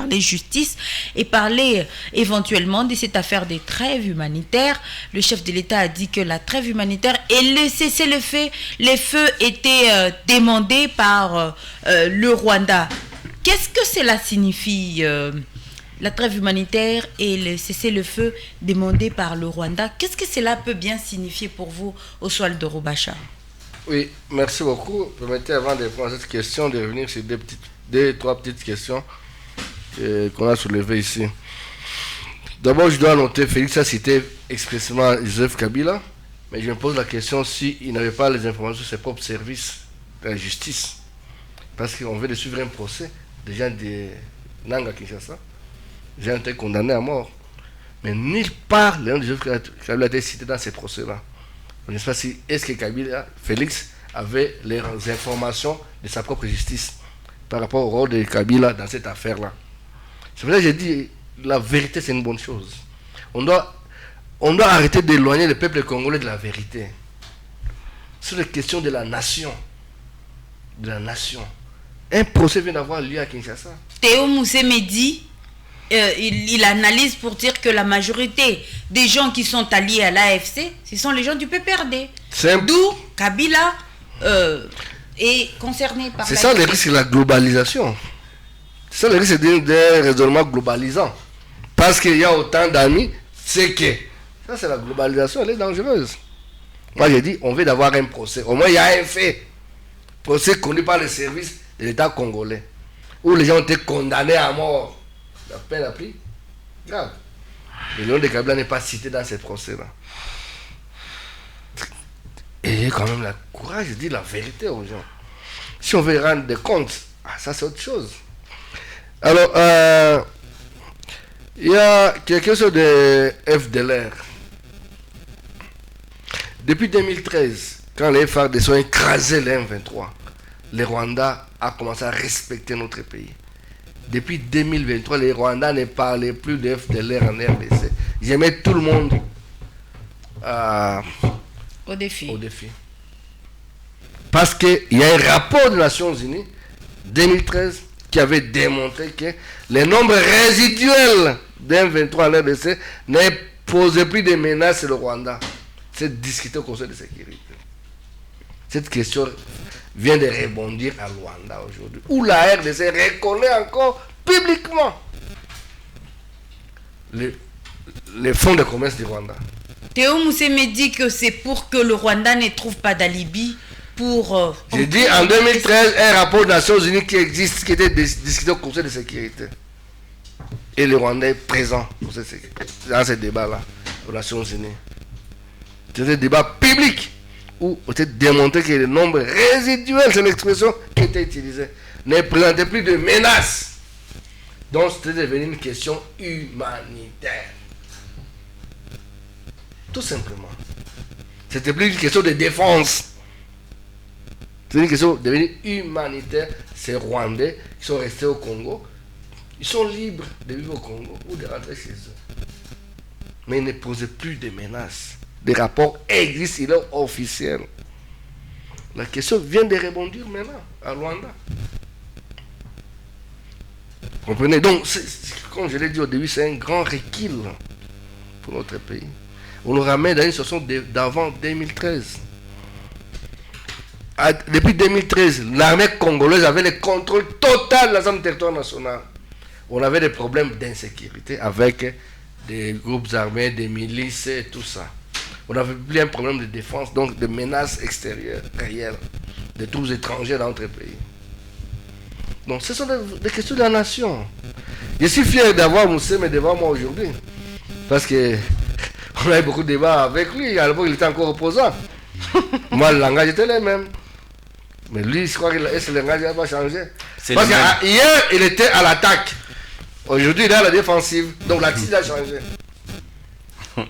parler justice et parler éventuellement de cette affaire des trêves humanitaires. Le chef de l'État a dit que la trêve humanitaire et le cessez-le-feu, les feux étaient demandés par le Rwanda. Qu'est-ce que cela signifie la trêve humanitaire et le cessez-le-feu demandé par le Rwanda? Qu'est-ce que cela peut bien signifier pour vous, Oswald Rubacha? Oui, merci beaucoup. Permettez, avant de répondre à cette question, de revenir sur trois petites questions qu'on a soulevées ici. D'abord, je dois noter, Félix a cité expressément Joseph Kabila, mais je me pose la question s'il n'avait pas les informations sur ses propres services de la justice. Parce qu'on veut de suivre un procès, des gens de Nanga Kinshasa, des gens ont été condamnés à mort. Mais nulle part, le nom de Joseph Kabila a été cité dans ces procès-là. Je ne sais pas si est-ce que Kabila, Félix, avait les informations de sa propre justice par rapport au rôle de Kabila dans cette affaire-là. C'est pour ça que j'ai dit, la vérité c'est une bonne chose. On doit arrêter d'éloigner le peuple congolais de la vérité. Sur les questions de la nation. De la nation. Un procès vient d'avoir lieu à Kinshasa. Théo Moussé-Medi, il analyse pour dire que la majorité des gens qui sont alliés à l'AFC, ce sont les gens du PPRD. D'où Kabila est concerné par. C'est ça le risque de la globalisation. C'est ça le risque d'un raisonnement globalisant. Parce qu'il y a autant d'amis, c'est que. Ça, c'est la globalisation, elle est dangereuse. Moi, j'ai dit, on veut d'avoir un procès. Au moins, il y a un fait. Procès connu par les services de l'État congolais. Où les gens ont été condamnés à mort. La peine a pris grave. Le nom de Kabila n'est pas cité dans ces procès-là. Et il y a quand même le courage de dire la vérité aux gens. Si on veut rendre des comptes, ça c'est autre chose. Alors, il y a quelque chose de FDLR. Depuis 2013, quand les FARDC ont écrasé les M23, le Rwanda a commencé à respecter notre pays. Depuis 2023, les Rwandais ne parlaient plus de FDLR en RDC. J'aimais tout le monde au défi. Parce qu'il y a un rapport des Nations Unies, 2013, qui avait démontré que les nombres résiduels d'M23 en RDC ne posaient plus de menaces sur le Rwanda. C'est discuté au Conseil de sécurité. Cette question vient de rebondir à Luanda aujourd'hui, où la RDC reconnaît encore publiquement les fonds de commerce du Rwanda. Théo Moussé me dit que c'est pour que le Rwanda ne trouve pas d'alibi pour... J'ai dit en 2013, un rapport des Nations Unies qui existe, qui était discuté au Conseil de sécurité. Et le Rwanda est présent dans ce débat-là, aux Nations Unies. C'est un débat public où on a démontré que le nombre résiduel, c'est l'expression qui était utilisée, ne présentait plus de menaces. Donc c'était devenu une question humanitaire. Tout simplement. C'était plus une question de défense. C'est une question devenue humanitaire. Ces Rwandais qui sont restés au Congo, ils sont libres de vivre au Congo ou de rentrer chez eux. Mais ils ne posaient plus de menaces. Des rapports existent, il est officiel. La question vient de rebondir maintenant à Rwanda. Comprenez? Donc, comme je l'ai dit au début, c'est un grand recul pour notre pays. On nous ramène dans une situation d'avant 2013. Depuis 2013, l'armée congolaise avait le contrôle total de l'ensemble du territoire national. On avait des problèmes d'insécurité avec des groupes armés, des milices et tout ça. On n'avait plus un problème de défense, donc de menaces extérieures réelles, de troupes étrangères dans notre pays. Donc ce sont des questions de la nation. Je suis fier d'avoir Moussé devant moi aujourd'hui. Parce que on a eu beaucoup de débats avec lui. À l'époque, il était encore opposant. Moi, le langage était le même. Mais lui, je crois que le langage n'a pas changé. Parce qu'hier, il était à l'attaque. Aujourd'hui, il est à la défensive. Donc l'attitude a changé.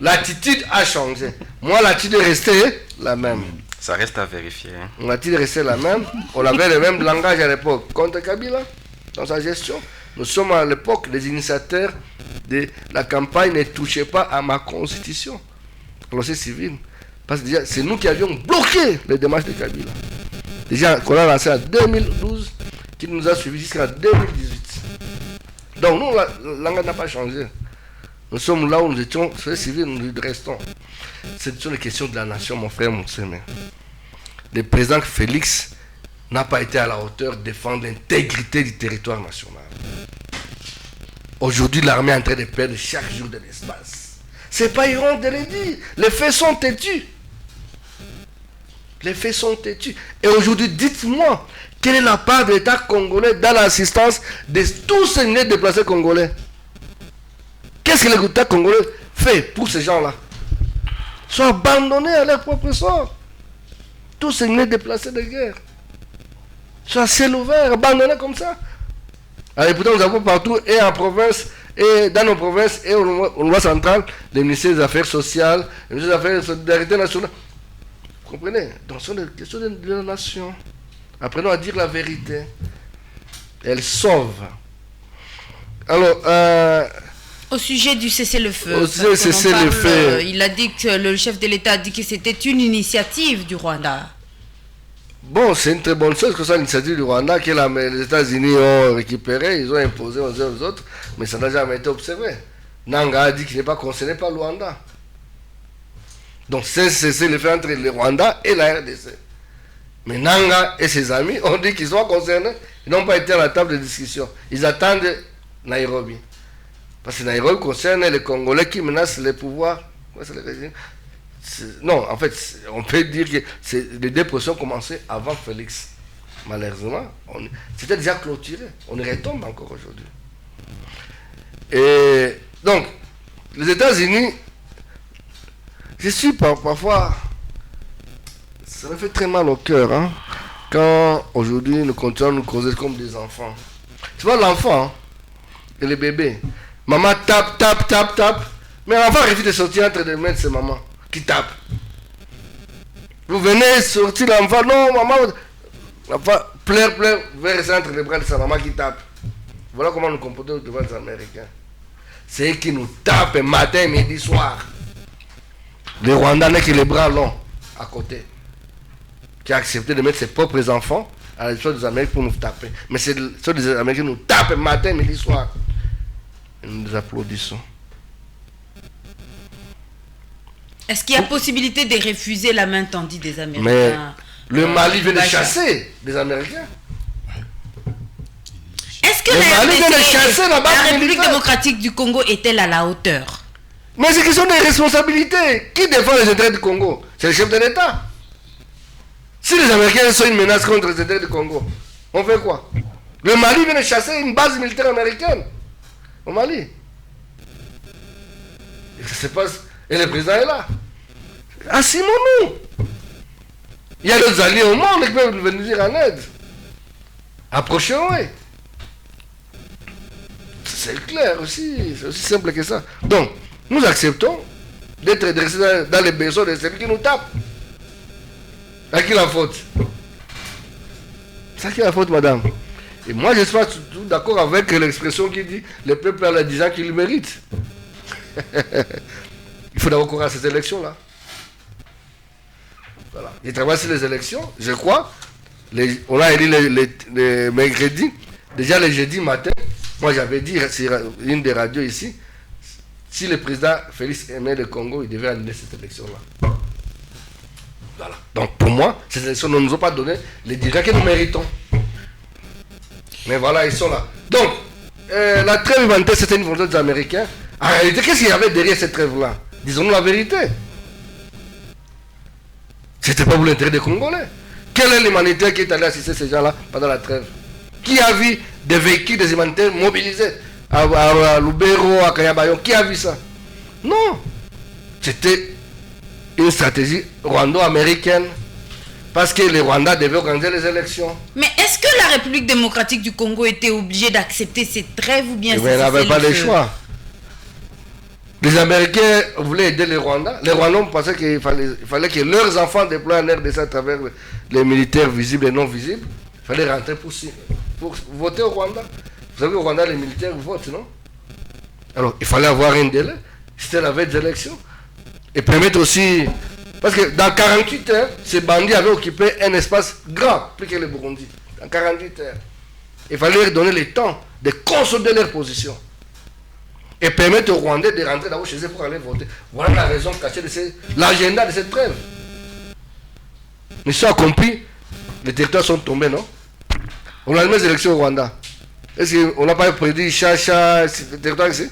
L'attitude a changé. Moi, l'attitude est restée la même. Ça reste à vérifier. Hein. L'attitude est restée la même. On avait le même langage à l'époque. Contre Kabila, dans sa gestion. Nous sommes à l'époque des initiateurs de la campagne Ne touchez pas à ma constitution. Procès civil. Parce que déjà, c'est nous qui avions bloqué les démarches de Kabila. Déjà, qu'on a lancé en 2012, qui nous a suivis jusqu'en 2018. Donc nous, la langue n'a pas changé. Nous sommes là où nous étions, c'est civil, nous restons. Ce sont les questions de la nation, mon frère, mon sœur. Le président Félix n'a pas été à la hauteur de défendre l'intégrité du territoire national. Aujourd'hui, l'armée est en train de perdre chaque jour de l'espace. C'est pas honte de le dire. Les faits sont têtus. Les faits sont têtus. Et aujourd'hui, dites-moi, quelle est la part de l'État congolais dans l'assistance de tous ces déplacés congolais? Qu'est-ce que l'État congolais fait pour ces gens-là? Ils sont abandonnés à leur propre sort. Tous ces déplacés de guerre. Ils sont à ciel ouvert, abandonnés comme ça. Alors, pourtant, nous avons partout, et en province, et dans nos provinces, et au niveau central, les ministères des Affaires sociales, les ministères des Affaires de la solidarité nationale. Vous comprenez? Donc, ce sont des questions de la nation. Apprenons à dire la vérité. Elle sauve. Alors, au sujet du cessez-le-feu, il a dit que le chef de l'État a dit que c'était une initiative du Rwanda. Bon, c'est une très bonne chose que ça, l'initiative du Rwanda que les États-Unis ont récupéré, ils ont imposé aux uns aux autres, mais ça n'a jamais été observé. Nanga a dit qu'il n'est pas concerné par le Rwanda. Donc c'est le fait entre le Rwanda et la RDC. Mais Nanga et ses amis ont dit qu'ils sont concernés, ils n'ont pas été à la table de discussion. Ils attendent Nairobi. Parce que Nairobi concerne les Congolais qui menacent les pouvoirs. C'est le régime. Non, en fait, on peut dire que les dépressions ont commencé avant Félix. Malheureusement, c'était déjà clôturé. On y retombe encore aujourd'hui. Et donc, les États-Unis, je suis parfois, ça me fait très mal au cœur, hein, quand aujourd'hui nous continuons à nous causer comme des enfants. Tu vois l'enfant et le bébé, maman tape, mais l'enfant refuse de sortir entre les mains de ses mamans. Qui tape. Vous venez sortir l'enfant, non maman, l'enfant pleure, veut rester entre les bras de sa maman qui tape. Voilà comment nous comportons devant les Américains. C'est eux qui nous tapent matin, midi, soir. Les Rwandais n'ont que les bras longs à côté, qui a accepté de mettre ses propres enfants à l'histoire des Américains pour nous taper. Mais c'est les Américains qui nous tapent matin, midi, soir. Et nous les applaudissons. Est-ce qu'il y a possibilité de refuser la main tendue des Américains? Mais le Mali vient de chasser des Américains. Est-ce que la République démocratique du Congo est-elle à la hauteur? Mais c'est question des responsabilités. Qui défend les intérêts du Congo? C'est le chef de l'État. Si les Américains sont une menace contre les intérêts du Congo, on fait quoi? Le Mali vient de chasser une base militaire américaine au Mali. Et ça se passe. Et le président est là. Assumons-nous. Il y a d'autres alliés au monde qui peuvent venir en aide. Approchez-les. C'est clair aussi. C'est aussi simple que ça. Donc, nous acceptons d'être dressés dans les besoins de celui qui nous tape. À qui la faute? C'est à qui la faute, madame? Et moi, je suis pas tout d'accord avec l'expression qui dit le peuple a les 10 ans qu'il mérite. Il faut d'abord courir à ces élections-là. Voilà. Il travaille sur les élections, je crois. On a élu les mercredis. Déjà le jeudi matin, moi j'avais dit sur une des radios ici, si le président Félix aimait le Congo, il devait annuler cette élection-là. Voilà. Donc pour moi, ces élections ne nous ont pas donné les dirigeants que nous méritons. Mais voilà, ils sont là. Donc, la trêve humanitaire, c'était une volonté des Américains. En réalité, qu'est-ce qu'il y avait derrière cette trêve-là? Disons-nous la vérité. C'était pas pour l'intérêt des Congolais. Quel est l'humanitaire qui est allé assister ces gens-là pendant la trêve? Qui a vu des véhicules des humanitaires mobilisés à Lubero, à Kanyabayon? Qui a vu ça? Non. C'était une stratégie rwando-américaine. Parce que les Rwandais devaient organiser les élections. Mais est-ce que la République démocratique du Congo était obligée d'accepter cette trêve ou bien elle n'avait pas le choix. Les Américains voulaient aider les Rwandais. Les Rwandais pensaient qu'il fallait que leurs enfants déploient en RDC à travers les militaires visibles et non visibles. Il fallait rentrer pour voter au Rwanda. Vous savez, au Rwanda, les militaires votent, non? Alors, il fallait avoir un délai. C'était la veille des élections. Et permettre aussi... Parce que dans 48 heures, ces bandits avaient occupé un espace grand, plus que le Burundi. Dans 48 heures. Il fallait leur donner le temps de consolider leur position et permettre aux Rwandais de rentrer d'abord chez eux pour aller voter. Voilà la raison cachée de l'agenda de cette trêve. Mission accomplie, les territoires sont tombés, non? On a les mêmes élections au Rwanda. Est-ce qu'on n'a pas prédit Chacha, les territoires ici?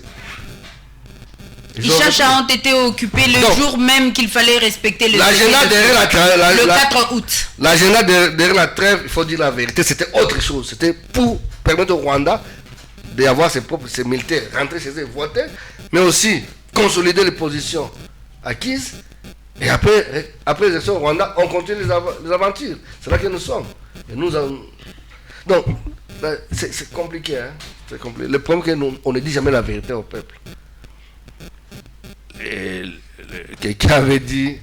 Les Chacha ont été occupés le jour même qu'il fallait respecter le 4 août. L'agenda derrière la trêve, il faut dire la vérité, c'était autre chose. C'était pour permettre au Rwanda d'avoir ses militaires, rentrer chez eux, voter, mais aussi consolider les positions acquises. Et après les élections au Rwanda, on continue les aventures. C'est là que nous sommes. Et nous avons... Donc, c'est compliqué. Hein? C'est compliqué. Le problème, c'est qu'on ne dit jamais la vérité au peuple. Et quelqu'un avait dit,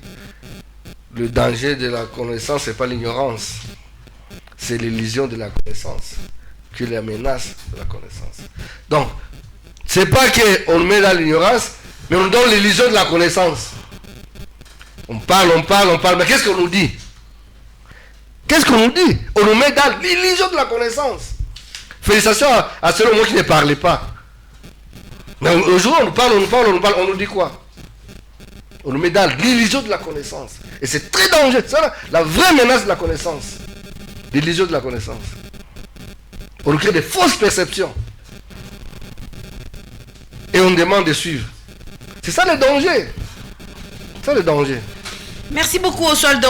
le danger de la connaissance, ce n'est pas l'ignorance. C'est l'illusion de la connaissance. Qui est la menace de la connaissance. Donc, c'est pas qu'on nous met dans l'ignorance, mais on nous donne l'illusion de la connaissance. On parle, mais qu'est-ce qu'on nous dit? Qu'est-ce qu'on nous dit? On nous met dans l'illusion de la connaissance. Félicitations à ceux qui ne parlaient pas. Mais aujourd'hui, on nous parle, on nous dit quoi? On nous met dans l'illusion de la connaissance. Et c'est très dangereux. C'est la vraie menace de la connaissance. L'illusion de la connaissance. On nous crée des fausses perceptions. Et on demande de suivre. C'est ça le danger. C'est ça le danger. Merci beaucoup, Oswald.